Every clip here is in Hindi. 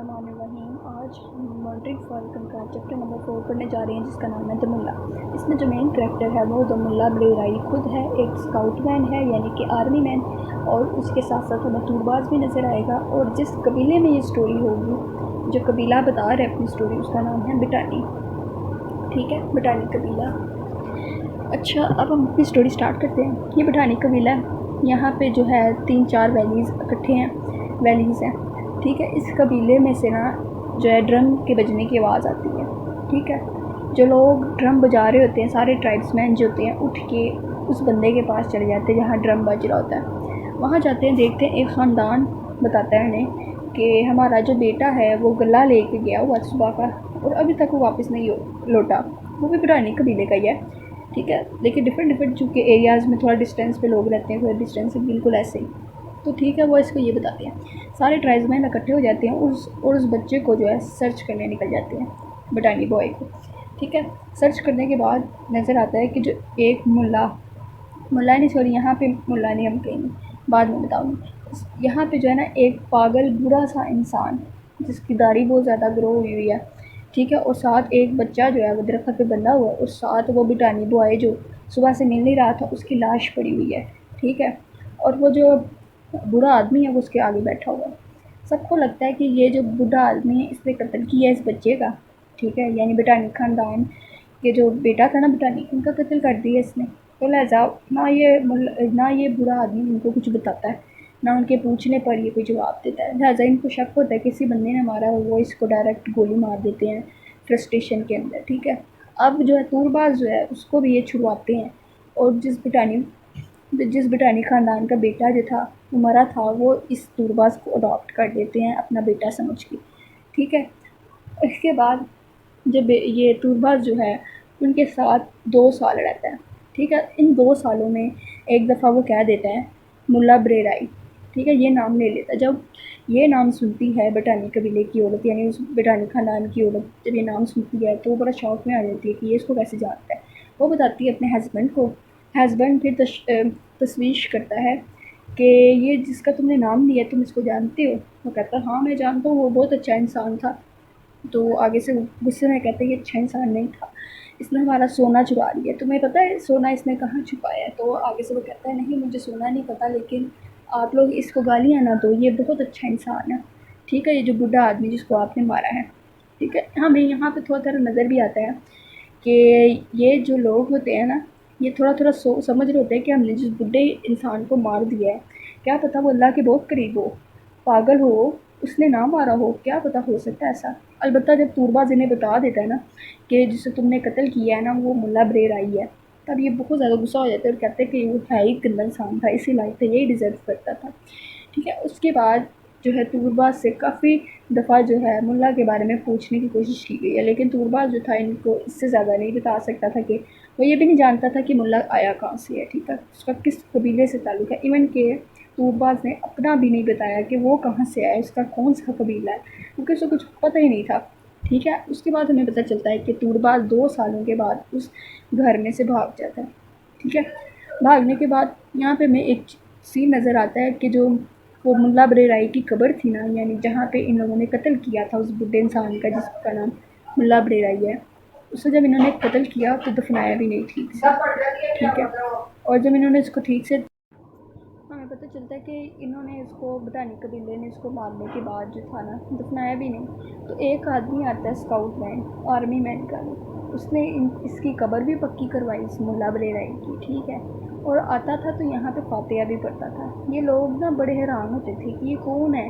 बिस्मिल्लाहिर्रहमानिर्रहीम। आज मॉडरेट फॉल्कन का चैप्टर नंबर 4 पढ़ने जा रहे हैं, जिसका नाम है द मुल्ला। इसमें जो मेन करेक्टर है वो द मुल्ला ब्लेराई खुद है, एक स्काउट मैन है यानी कि आर्मी मैन, और उसके साथ साथ हमें टूरबाज भी नज़र आएगा। और जिस कबीले में ये स्टोरी होगी, जो कबीला बता रहा है अपनी स्टोरी, उसका नाम है बिटानी। ठीक है, बिटानी कबीला। अच्छा, अब हम अपनी स्टोरी स्टार्ट करते हैं। ये बिटानी कबीला, यहाँ पे जो है 3-4 वैलीज़ इकट्ठे हैं, वैलीज़ हैं। ठीक है, इस कबीले में से ना जो है ड्रम के बजने की आवाज़ आती है। ठीक है, जो लोग ड्रम बजा रहे होते हैं, सारे ट्राइब्समैन जो होते हैं, उठ के उस बंदे के पास चले जाते हैं जहाँ ड्रम बज रहा होता है। वहाँ जाते हैं, देखते हैं एक ख़ानदान बताता है उन्हें कि हमारा जो बेटा है वो गला लेके गया हुआ सुबह का, और अभी तक वो वापस नहीं लौटा। वो भी बिटानी कबीले का ही है। ठीक है, लेकिन डिफरेंट चूँकि एरियाज़ में थोड़ा डिस्टेंस पे लोग रहते हैं, थोड़ा डिस्टेंस से बिल्कुल ऐसे ही। तो ठीक है, वो इसको ये बताते हैं। सारे ट्राइब्समैन इकट्ठे हो जाते हैं उस बच्चे को जो है सर्च करने निकल जाते हैं, बिटानी बॉय को। ठीक है, सर्च करने के बाद नज़र आता है कि जो एक मुल्ला नहीं, सॉरी, यहाँ पे मुल्ला नहीं, हम कहेंगे बाद में बताऊँगी। यहाँ पे जो है ना एक पागल बुरा सा इंसान, जिसकी दाढ़ी बहुत ज़्यादा ग्रो हुई है। ठीक है, और साथ एक बच्चा जो है वो दरख्त पे बंधा हुआ है, और साथ वो बिटानी बॉय जो सुबह से मिल नहीं रहा था, उसकी लाश पड़ी हुई है। ठीक है, और वो जो बूढ़ा आदमी है वो उसके आगे बैठा हुआ है। सबको लगता है कि ये जो बूढ़ा आदमी है इसने कत्ल किया है इस बच्चे का। ठीक है, यानी बिटानी ख़ानदान के जो बेटा था ना बिटानी, उनका कत्ल कर दिया इसने। तो लिहाजा ना ये बूढ़ा आदमी उनको कुछ बताता है, ना उनके पूछने पर ये कोई जवाब देता है। लिहाजा इनको शक होता है किसी बंदे ने मारा हो, वो इसको डायरेक्ट गोली मार देते हैं फ्रस्ट्रेशन के अंदर। ठीक है, अब जो है तूरबाज जो है उसको भी ये छुड़वाते हैं, और जिस बिटानी ख़ानदान का बेटा जो था वो मरा था, वो इस तूरबाज को अडॉप्ट कर लेते हैं अपना बेटा समझ के। ठीक है, इसके बाद जब ये तूरबाज जो है उनके साथ 2 साल रहता है। ठीक है, इन 2 सालों में एक दफ़ा वो कह देता है मुल्ला ब्रेराई। ठीक है, ये नाम ले लेता है। जब ये नाम सुनती है बिटानी कबीले की औरत, यानी उस बिटानी ख़ानदान की औरत जब ये नाम सुनती है तो वो बड़ा शौक में आ जाती है कि ये इसको कैसे जानता है। वो बताती है अपने हस्बैंड को। हस्बैंड फिर तशवीश करता है कि ये जिसका तुमने नाम लिया तुम इसको जानते हो? वो कहता है हाँ मैं जानता हूँ, वो बहुत अच्छा इंसान था। तो आगे से गुस्से में कहते हैं ये अच्छा इंसान नहीं था, इसने हमारा सोना चुरा लिया, तुम्हें पता है सोना इसने कहाँ छुपाया है? तो आगे से वो कहता है नहीं मुझे सोना नहीं पता, लेकिन आप लोग इसको गालियाँ ना दो, ये बहुत अच्छा इंसान है। ठीक है, ये जो बूढ़ा आदमी जिसको आपने मारा है। ठीक है, हमें यहाँ पे थोड़ा थोड़ा नज़र भी आता है कि ये जो लोग होते हैं ना, ये थोड़ा थोड़ा समझ रहे होते हैं कि हमने जिस बूढ़े इंसान को मार दिया है, क्या पता वो अल्लाह के बहुत करीब हो, पागल हो, उसने ना मारा हो, क्या पता, हो सकता है ऐसा। अलबत्ता जब तूरबाज इन्हें बता देता है ना कि जिसे तुमने कत्ल किया है ना वो मुल्ला ब्रेराई है, तब ये बहुत ज़्यादा गुस्सा हो जाता है और कहते हैं कि वो है ही गंदा इंसान था, इसी लायक था, यही डिज़र्व करता था। ठीक है, उसके बाद जो है तूरबाज से काफ़ी दफ़ा जो है मुल्ला के बारे में पूछने की कोशिश की गई है, लेकिन तूरबाज जो था इनको इससे ज़्यादा नहीं बता सकता था। कि वो ये भी नहीं जानता था कि मुल्ला आया कहाँ से है। ठीक है, उसका किस कबीले से ताल्लुक़ है, इवन के तूरबाज ने अपना भी नहीं बताया कि वो कहाँ से आया, उसका कौन सा कबीला है, क्योंकि उसको कुछ पता ही नहीं था। ठीक है, उसके बाद हमें पता चलता है कि तूरबाज 2 सालों के बाद उस घर में से भाग जाता है। ठीक है, भागने के बाद यहाँ पे हमें एक सीन नज़र आता है कि जो वो मुल्ला ब्रेराई की कब्र थी ना, यानी जहाँ पे इन लोगों ने कत्ल किया था उस बुढ़े इंसान का जिसका नाम मुल्ला ब्रेराई है, उसे जब इन्होंने कत्ल किया तो दफनाया भी नहीं ठीक से। ठीक है, और जब इन्होंने इसको ठीक से, हमें पता चलता है कि इन्होंने इसको बिटानी कबीले ने इसको मारने के बाद जो था ना दफनाया भी नहीं। तो एक आदमी आता है स्काउट मैन, आर्मी मैन का, उसने इसकी कब्र भी पक्की करवाई इस मुल्ला ब्रेराई की। ठीक है, और आता था तो यहाँ पे फातिहा भी पढ़ता था। ये लोग ना बड़े हैरान होते थे कि ये कौन है,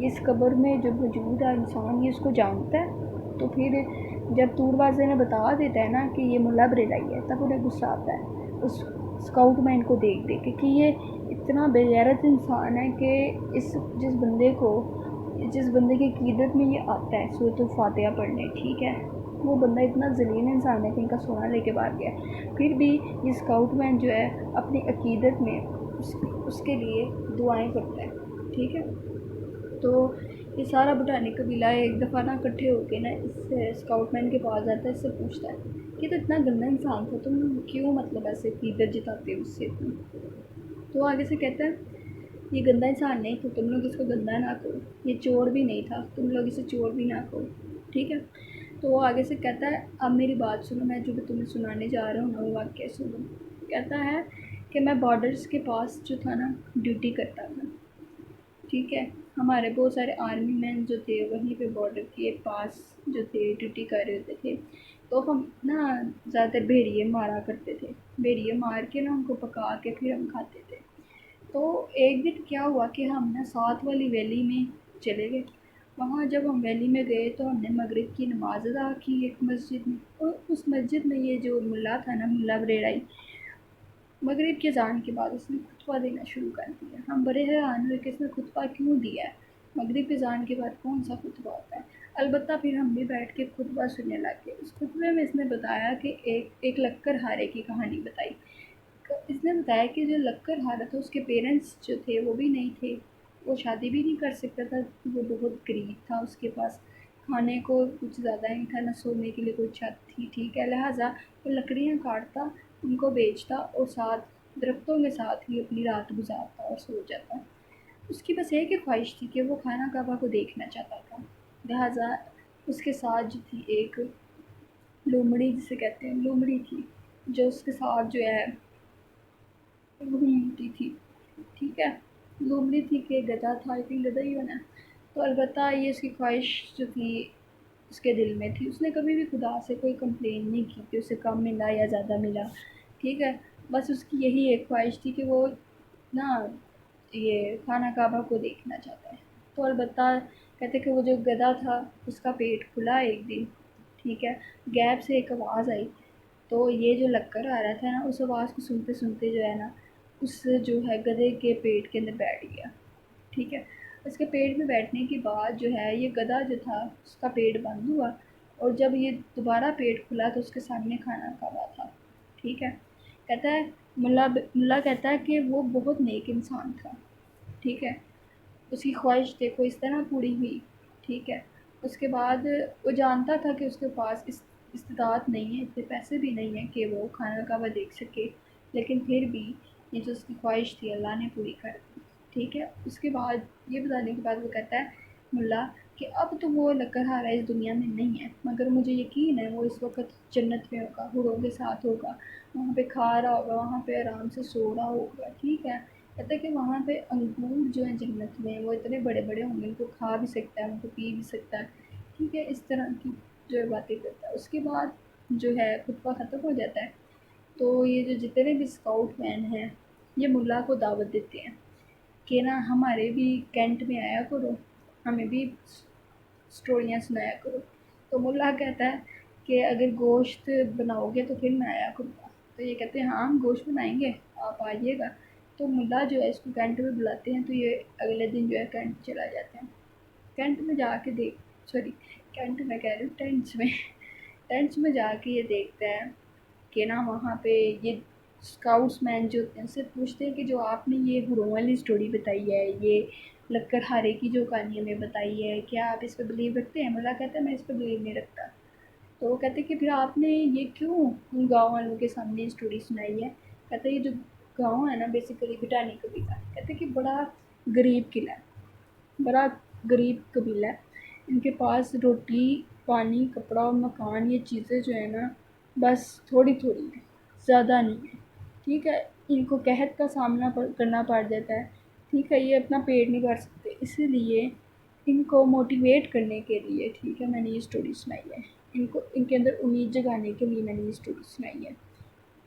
ये इस कब्र में जो मौजूद है इंसान, ये इसको जानता है। तो फिर जब तूरबाज़ ने बता देता है ना कि ये मुल्ला ब्रेराई है, तब उन्हें गुस्सा आता है उस स्काउट मैन को देख के कि ये इतना बेगैरत इंसान है कि जिस बंदे की अक़ीदत में ये आता है सूरत फातिहा पढ़ने, ठीक है, वो बंदा इतना ज़लील इंसान है कि इनका सोना लेके भाग गया। फिर भी ये स्काउट मैन जो है अपनी अक़ीदत में उसके लिए दुआएं करता है। ठीक है, तो ये सारा बिटानी कबीला एक दफ़ा ना इकट्ठे होके ना इस स्काउट मैन के पास जाता है, इससे पूछता है कि तो इतना गंदा इंसान था, तुम क्यों मतलब ऐसे अक़ीदत जताते हो उससे इतनी? तो आगे से कहता है ये गंदा इंसान नहीं था, तुम लोग इसको गंदा ना करो। ये चोर भी नहीं था, तुम लोग इसे चोर भी ना करो, ठीक है। तो वो आगे से कहता है, अब मेरी बात सुनो, मैं जो भी तुम्हें सुनाने जा रहा हूँ ना वो वाक्य सुनो। कहता है कि मैं बॉर्डर्स के पास जो था ना ड्यूटी करता था, ठीक है। हमारे बहुत सारे आर्मी मैन जो थे वहीं पे बॉर्डर के पास जो थे ड्यूटी कर रहे होते थे। तो हम ना ज़्यादातर भेड़िए मारा करते थे, भेड़िए मार के ना उनको पका के फिर हम खाते थे। तो एक दिन क्या हुआ कि हम ना साथ वाली वैली में चले गए। वहाँ जब हम वैली में गए तो हमने मगरिब की नमाज़ अदा की एक मस्जिद में, और उस मस्जिद में ये जो मुल्ला था ना, मुल्ला बरेड़ाई, मगरिब के अज़ान के बाद उसने खुतबा देना शुरू कर दिया। हम बड़े हैरान हुए कि इसने खुतबा क्यों दिया है, मगरिब के अज़ान के बाद कौन सा खुतबा होता है। अलबत्ता फिर हम भी बैठ के खुतबा सुनने लग गए। उस खुतबे में इसने बताया कि एक लक्कर हारे की कहानी बताई। इसने बताया कि जो लक्कर हारा था उसके पेरेंट्स जो थे वो भी नहीं थे, वो शादी भी नहीं कर सकता था, वो बहुत गरीब था, उसके पास खाने को कुछ ज़्यादा नहीं था, ना सोने के लिए कोई छत थी, ठीक है। लिहाजा वो लकड़ियाँ काटता, उनको बेचता और साथ दरख्तों के साथ ही अपनी रात गुजारता और सो जाता। उसकी बस एक ही ख्वाहिश थी कि वो खाना काबा को देखना चाहता था। लिहाजा उसके साथ जो थी एक लोमड़ी, जिसे कहते हैं लोमड़ी, थी जो उसके साथ जो है घूमती थी, ठीक है। लोमड़ी थी कि गधा था, आई थिंक गधा ही बना। तो अलबत्ता ये उसकी ख्वाहिश जो थी उसके दिल में थी। उसने कभी भी खुदा से कोई कंप्लेन नहीं की कि उसे कम मिला या ज़्यादा मिला, ठीक है। बस उसकी यही एक ख्वाहिश थी कि वो ना ये खाना काबा को देखना चाहता है। तो अलबत्ता कहते कि वो जो गधा था उसका पेट खुला एक दिन, ठीक है। गैप से एक आवाज़ आई, तो ये जो लक्कर आ रहा था ना उस आवाज़ को सुनते सुनते जो है ना उस जो है गधे के पेट के अंदर बैठ गया, ठीक है। उसके पेट में बैठने के बाद जो है ये गधा जो था उसका पेट बंद हुआ, और जब ये दोबारा पेट खुला तो उसके सामने खाना खावा था, ठीक है। कहता है मुल्ला कहता है कि वो बहुत नेक इंसान था, ठीक है। उसकी ख्वाहिश देखो इस तरह पूरी हुई, ठीक है। उसके बाद वो जानता था कि उसके पास इस्तेदाद नहीं है, इतने पैसे भी नहीं है कि वो खाना काबा देख सके, लेकिन फिर भी ये जो उसकी ख्वाहिश थी अल्लाह ने पूरी कर दी, ठीक है। उसके बाद ये बताने के बाद वो कहता है मुल्ला कि अब तो वो लकड़हारा इस दुनिया में नहीं है, मगर मुझे यकीन है वो इस वक्त जन्नत में होगा, हुरों के साथ होगा, वहाँ पे खा रहा होगा, वहाँ पे आराम से सो रहा होगा, ठीक है। कहता है कि वहाँ पे अंगूर जो है जन्नत में वो इतने बड़े बड़े होंगे, उनको खा भी सकता है, उनको पी भी सकता है, ठीक है। इस तरह की जो है बातें करता है। उसके बाद जो है खुतबा ख़त्म हो जाता है। तो ये जो जितने भी स्काउट मैन हैं ये मुल्ला को दावत देते हैं कि ना हमारे भी कैंट में आया करो, हमें भी स्टोरियाँ सुनाया करो। तो मुल्ला कहता है कि अगर गोश्त बनाओगे तो फिर मैं आया करूँगा। तो ये कहते हैं हाँ हम गोश्त बनाएंगे, आप आइएगा। तो मुल्ला जो है इसको कैंट में बुलाते हैं, तो ये अगले दिन जो है कैंट चला जाता है। कैंट में जाके देख सॉरी कैंट में कह रही हूँ टेंट्स में टेंट्स में जाके ये देखता है कि ना वहाँ पे ये स्काउट्स मैन जो होते हैं उससे पूछते हैं कि जो आपने ये हुरों वाली स्टोरी बताई है, ये लक्कड़हारे की जो कहानी हमें बताई है, क्या आप इस पर बिलीव रखते हैं। मुल्ला कहता है मैं इस पर बिलीव नहीं रखता। तो वो कहते हैं कि फिर आपने ये क्यों उन गाँव वालों के सामने स्टोरी सुनाई है। कहते हैं ये जो गाँव है ना बेसिकली बिटानी कबीला, कहते हैं कि बड़ा गरीब किला है, बड़ा गरीब कबीला है। इनके पास रोटी पानी कपड़ा और मकान ये चीज़ें जो है ना बस थोड़ी थोड़ी है, ज़्यादा नहीं है, ठीक है। इनको कहत का सामना करना पड़ जाता है, ठीक है। ये अपना पेट नहीं भर सकते, इसीलिए इनको मोटिवेट करने के लिए, ठीक है, मैंने ये स्टोरी सुनाई है। इनको इनके अंदर उम्मीद जगाने के लिए मैंने ये स्टोरी सुनाई है।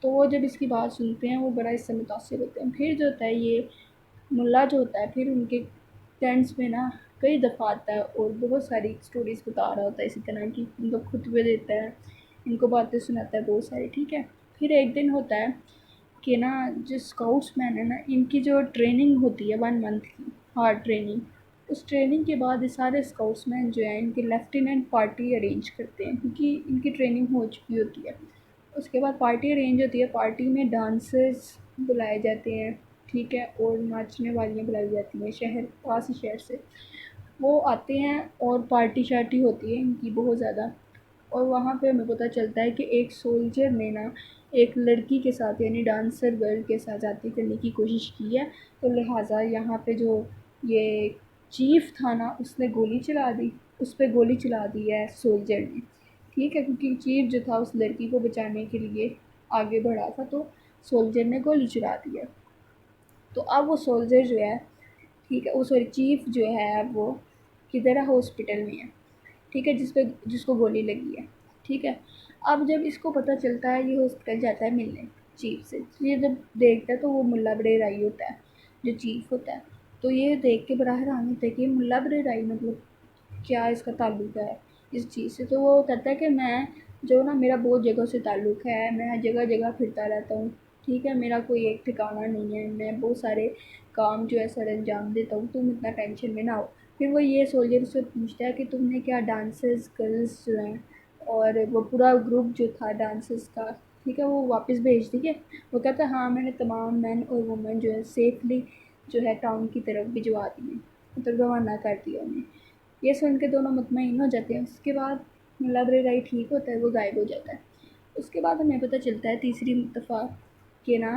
तो वो जब इसकी बात सुनते हैं वो बड़ा इससे मुतासिर होते हैं। फिर जो होता है ये मुल्ला जो होता है फिर उनके टेंट्स में ना कई दफ़ा आता है और बहुत सारी स्टोरीज़ बता रहा होता है इसी तरह की, उनको खुतबे देता है, इनको बातें सुनाता है बहुत सारी, ठीक है। फिर एक दिन होता है कि ना जो स्काउट्स मैन है ना इनकी जो ट्रेनिंग होती है 1 मंथ की हार्ड ट्रेनिंग, उस ट्रेनिंग के बाद ये सारे स्काउट्स मैन जो है इनकी लेफ्टिनेंट पार्टी अरेंज करते हैं, क्योंकि इनकी ट्रेनिंग हो चुकी होती है। उसके बाद पार्टी अरेंज होती है, पार्टी में डांसर्स बुलाए जाते हैं, ठीक है, और नाचने वालियाँ बुलाई जाती हैं शहर पास ही शहर से, वो आते हैं और पार्टी शार्टी होती है इनकी बहुत ज़्यादा। और वहाँ पे हमें पता चलता है कि एक सोल्जर ने ना एक लड़की के साथ यानी डांसर गर्ल के साथ ज़्यादती करने की कोशिश की है। तो लिहाजा यहाँ पे जो ये चीफ था ना, उसने गोली चला दी, उस पर गोली चला दी है सोल्जर ने, ठीक है, क्योंकि चीफ जो था उस लड़की को बचाने के लिए आगे बढ़ा था, तो सोल्जर ने गोली चला दी है। तो अब वो सोल्जर जो है, ठीक है, वो सॉरी चीफ जो है वो किधर है, हॉस्पिटल में है, ठीक है, जिसको गोली लगी है, ठीक है। अब जब इसको पता चलता है, ये हॉस्पिटल जाता है मिलने चीफ से, ये जब देखता है तो वो मुल्ला बड़े होता है जो चीफ होता है। तो ये देख के बड़ा हैरान होता है कि मुल्ला बड़े मतलब क्या इसका ताल्लुक़ है इस चीज़ से। तो वो कहता है कि मैं जो ना, मेरा बहुत जगह से ताल्लुक़ है, मैं जगह जगह फिरता रहता हूँ, ठीक है, मेरा कोई एक ठिकाना नहीं है, मैं बहुत सारे काम जो है सर अंजाम देता हूँ, तुम इतना टेंशन में ना हो। फिर वो ये सोल्जर से पूछता है कि तुमने क्या डांसर्स गर्ल्स जो हैं और वो पूरा ग्रुप जो था डांसर्स का, ठीक है, वो वापस भेज दिए। वो कहता है हाँ, मैंने तमाम मैन और वुमेन जो है सेफली जो है टाउन की तरफ भिजवा दिए, मतलब रवाना कर दिया उन्हें। ये सुन के दोनों मुतमईन हो जाते हैं। उसके बाद मुल्ला बड़े ठीक होता है, वो गायब हो जाता है। उसके बाद हमें पता चलता है तीसरी दफ़ा कि ना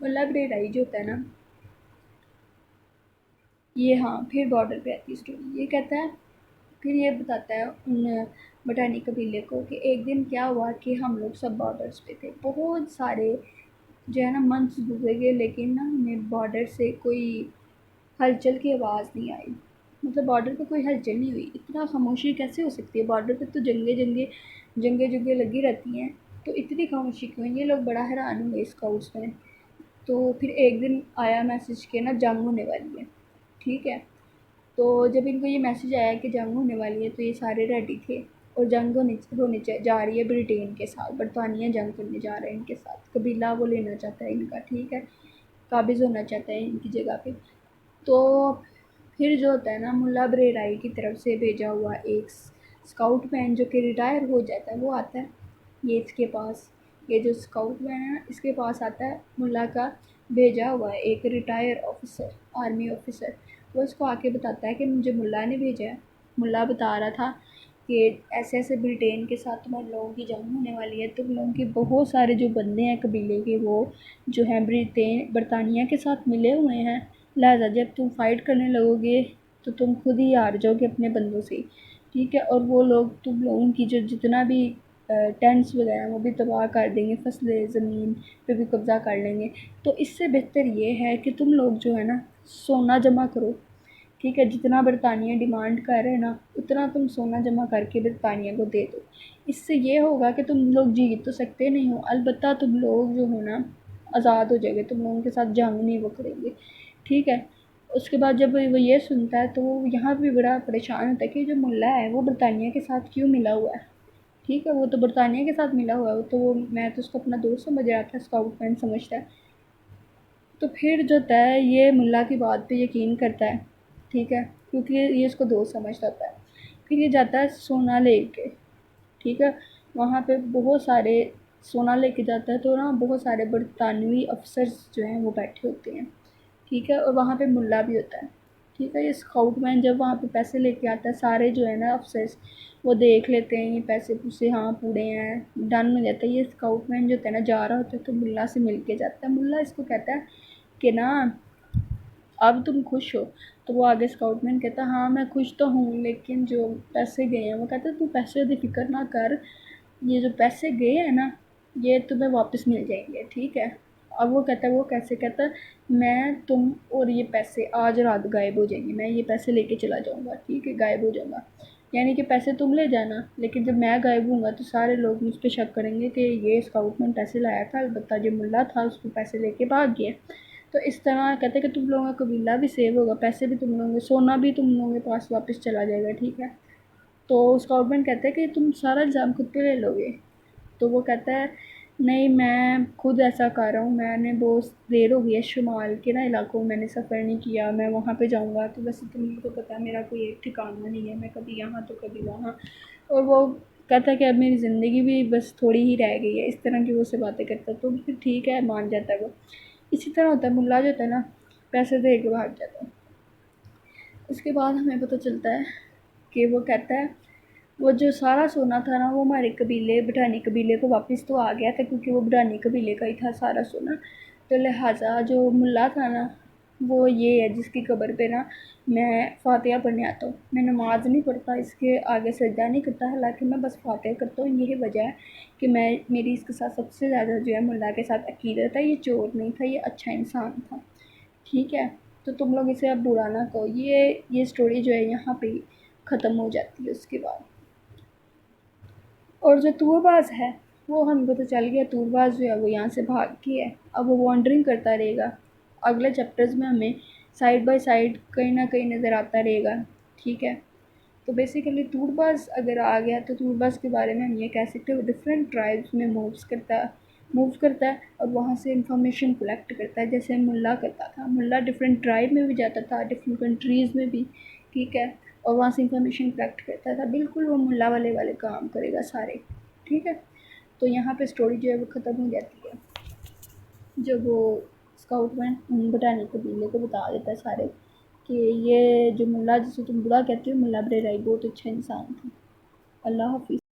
मुल्ला बड़े जो होता है ना, ये हाँ फिर बॉर्डर पे आती है स्टोरी। ये कहता है, फिर ये बताता है उन बटानी कबीले को कि एक दिन क्या हुआ कि हम लोग सब बॉर्डर्स पे थे, बहुत सारे जो है ना मंथ्स गुजर गए, लेकिन ना हमें बॉर्डर से कोई हलचल की आवाज़ नहीं आई। मतलब बॉर्डर पे कोई हलचल नहीं हुई, इतना खामोशी कैसे हो सकती है, बॉर्डर पे तो जंगे लगी रहती हैं, तो इतनी खामोशी क्यों। ये लोग बड़ा हैरान हुए स्काउट्स में। तो फिर एक दिन आया मैसेज के ना जंग होने वाली है, ठीक है। तो जब इनको ये मैसेज आया कि जंग होने वाली है, तो ये सारे रेडी थे, और जंग होने जा रही है ब्रिटेन के साथ, बरतानिया जंग करने जा रहे हैं इनके साथ, कबीला वो लेना चाहता है इनका, ठीक है, काबिज़ होना चाहता है इनकी जगह पे। तो फिर जो होता है ना, मुल्ला बड़े की तरफ से भेजा हुआ एक स्काउट मैन जो कि रिटायर हो जाता है, वो आता है ये इसके पास। ये जो स्काउट मैन है ना, इसके पास आता है मुल्ला का भेजा हुआ है एक रिटायर ऑफिसर, आर्मी ऑफिसर। वो इसको आके बताता है कि मुझे मुल्ला ने भेजा है। मुल्ला बता रहा था कि ऐसे ऐसे ब्रिटेन के साथ तुम लोगों की जंग होने वाली है, तुम लोगों के बहुत सारे जो बंदे हैं कबीले के, वो जो हैं बरतानिया के साथ मिले हुए हैं, लिहाजा जब तुम फाइट करने लगोगे तो तुम खुद ही हार जाओगे अपने बंदों से, ठीक है। और वो लोग तुम लोगों की जो जितना भी टेंट्स वगैरह वो भी तबाह कर देंगे, फसलें ज़मीन पे भी कब्ज़ा कर लेंगे। तो इससे बेहतर ये है कि तुम लोग जो है ना सोना जमा करो, ठीक है, जितना बरतानिया डिमांड कर रहे हैं ना, उतना तुम सोना जमा करके बरतानिया को दे दो। इससे ये होगा कि तुम लोग जीत तो सकते नहीं हो, अलबत्ता तुम लोग जो हो ना आज़ाद हो जाएंगे, तुम लोगों के साथ जंग नहीं वो करेंगे, ठीक है। उसके बाद जब वो ये सुनता है तो वो यहाँ भी बड़ा परेशान होता है कि जो मुल्ला है वो बरतानिया के साथ क्यों मिला हुआ है, ठीक है, वो तो बरतानिया के साथ मिला हुआ है, वो तो वो मैं तो उसको अपना दोस्त समझ रहा था, स्काउट मैन समझता है। तो फिर जो होता है ये मुल्ला की बात पे यकीन करता है, ठीक है, क्योंकि ये इसको दोस्त समझता होता है। फिर ये जाता है सोना लेके, ठीक है, वहाँ पे बहुत सारे सोना लेके जाता है, तो ना बहुत सारे बरतानवी अफसर्स जो हैं वो बैठे होते हैं, ठीक है, और वहाँ पे मुल्ला भी होता है, ठीक है। ये स्काउट मैन जब वहाँ पे पैसे लेके आता है, सारे जो है ना अफसर्स वो देख लेते हैं ये पैसे पूसे हाँ पूरे हैं, डन हो जाता है। ये स्काउट मैन जो होता है ना जा रहा होता है तो मुल्ला से मिल के जाता है। मुल्ला इसको कहता है कि ना अब तुम खुश हो। तो वो आगे स्काउटमैन कहता है हाँ मैं खुश तो हूँ, लेकिन जो पैसे गए हैं, वो कहता है तू पैसे की फ़िक्र ना कर, ये जो पैसे गए हैं ना ये तुम्हें वापस मिल जाएंगे, ठीक है। अब वो कहता है वो कैसे, कहता है मैं तुम और ये पैसे आज रात गायब हो जाएंगे, मैं ये पैसे लेके चला जाऊँगा, ठीक है, गायब हो जाऊँगा, यानी कि पैसे तुम ले जाना, लेकिन जब मैं गायब हूँगा तो सारे लोग मुझ पर शक करेंगे कि ये स्काउटमैन पैसे लाया था, अलबत्ता जो मुल्ला था उसको पैसे लेके भाग गया। तो इस तरह कहते हैं कि तुम लोगों का कबीला भी सेव होगा, पैसे भी तुम लोगों के, सोना भी तुम लोगों के पास वापस चला जाएगा, ठीक है। तो उसका हस्बैंड कहता है कि तुम सारा इल्ज़ाम खुद पे ले लोगे। तो वो कहता है नहीं मैं खुद ऐसा कर रहा हूँ, मैंने बहुत देर हो गई है शुमाल के ना इलाकों में मैंने सफ़र नहीं किया, मैं वहाँ पे जाऊँगा तो वैसे तुमको पता है मेरा कोई एक ठिकाना नहीं है, मैं कभी यहाँ तो कभी वहाँ। और वो कहता है कि अब मेरी ज़िंदगी भी बस थोड़ी ही रह गई है, इस तरह की वो से बातें करता है। तो फिर ठीक है मान जाता है वो। इसी तरह होता है, मुल्ला जो होता है ना पैसे दे के भाग जाता है। उसके बाद हमें पता चलता है कि वो कहता है वो जो सारा सोना था ना, वो हमारे कबीले बटानी कबीले को वापस तो आ गया था, क्योंकि वो बटानी कबीले का ही था सारा सोना। तो लिहाजा जो मुल्ला था ना, वो ये है जिसकी कब्र पे ना मैं फातिहा पढ़ने आता हूँ। मैं नमाज नहीं पढ़ता, इसके आगे सजदा नहीं करता, हालांकि मैं बस फातिहा करता हूँ। यही वजह है कि मेरी इसके साथ सबसे ज़्यादा जो है मुल्ला के साथ अकीदत है। ये चोर नहीं था, ये अच्छा इंसान था। ठीक है, तो तुम लोग इसे अब बुरा ना कहो। ये स्टोरी जो है यहाँ पे ख़त्म हो जाती है उसके बाद। और जो तूरबाज़ है, वो हमको तो चल गया। तूरबाज़ जो है वो यहाँ से भाग के है, अब वो वॉन्डरिंग करता रहेगा। अगले चैप्टर्स में हमें साइड बाय साइड कहीं ना कहीं नज़र आता रहेगा। ठीक है, तो बेसिकली तूरबाज़ अगर आ गया तो तूरबाज़ के बारे में हम ये कह सकते हैं, वो डिफरेंट ट्राइब्स में मूव करता है और वहाँ से इंफॉर्मेशन कलेक्ट करता है, जैसे मुल्ला करता था। मुल्ला डिफरेंट ट्राइब में भी जाता था, डिफरेंट कंट्रीज़ में भी। ठीक है, और वहाँ से इंफॉर्मेशन कलेक्ट करता था। बिल्कुल वो मुल्ला वाले काम करेगा सारे। ठीक है, तो यहाँ पे स्टोरी जो है वो ख़त्म हो जाती है जब वो स्काउटमैन बटानी कबीले को बता देता है सारे कि ये जो मुल्ला जिसे तुम बुरा कहते हो, मुल्ला बड़े राई बहुत अच्छा इंसान था। अल्लाह हाफिज़।